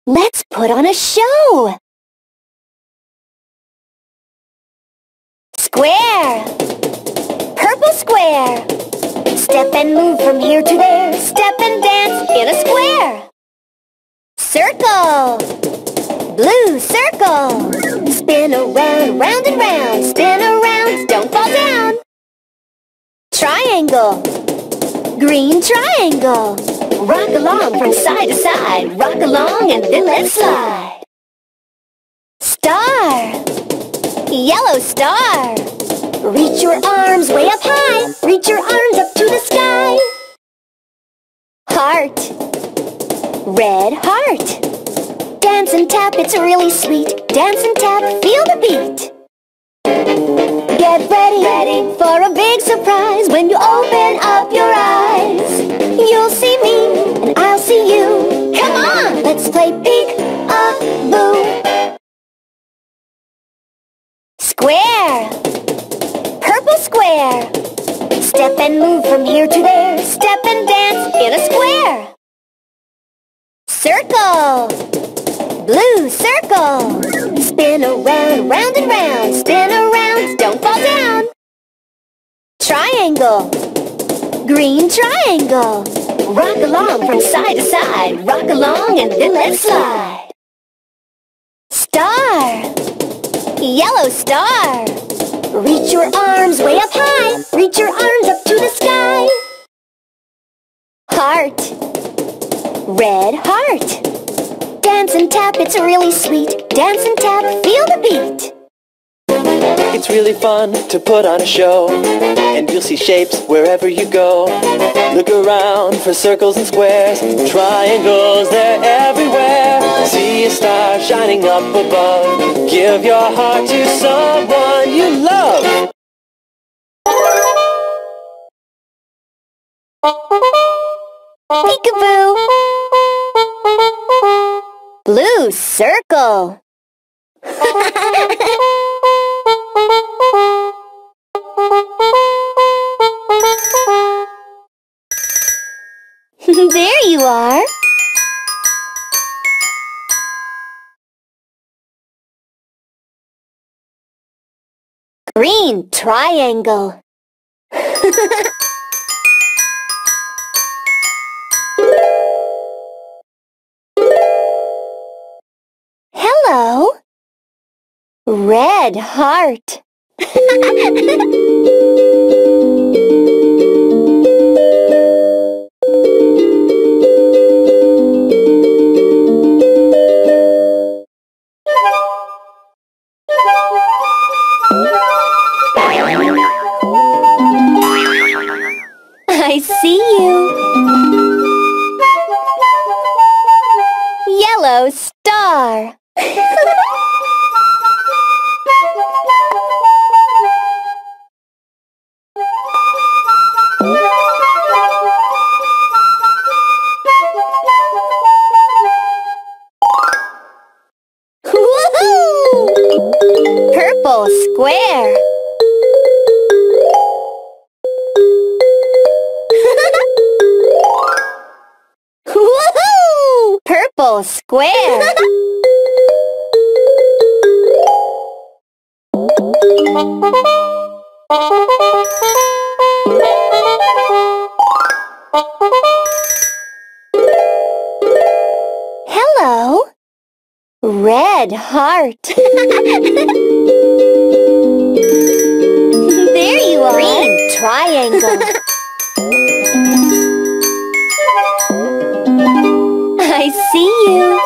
Let's put on a show! Square! Purple square! Step and move from here to there. Step and dance in a square. Circle! Blue circle! Spin around, round and round. Spin around, don't fall down. Triangle! Green triangle! Rock along from side to side. Rock along and then let's slide. Star! Yellow star! Reach your arms way up high. Reach your arms up to the sky. Heart! Red heart! Dance and tap, it's really sweet. Dance and tap, feel the beat. Get ready for a big surprise. When you open up your eyes, you'll see me and I'll see you. Come on, let's play peek-a-boo. Square! Purple square! Step and move from here to there. Step and dance in a square. Circle! Blue circle! Spin around, round and round. Spin around, don't fall down. Triangle! Green triangle! Rock along from side to side. Rock along and then let's slide. Star! Yellow star! Reach your arms way up high. Reach your arms up to the sky. Heart! Red heart! Dance and tap, it's really sweet. Dance and tap, feel the beat. It's really fun to put on a show, and you'll see shapes wherever you go. Look around for circles and squares, triangles, they're everywhere. See a star shining up above. Give your heart to someone you love. Peek-a-boo! Blue circle! There you are! Green triangle! Hello! Red heart! I see you! Yellow star! Woohoo! Purple square! Woohoo! Purple square! Hello! Red heart! There you are! Green triangle! I see you!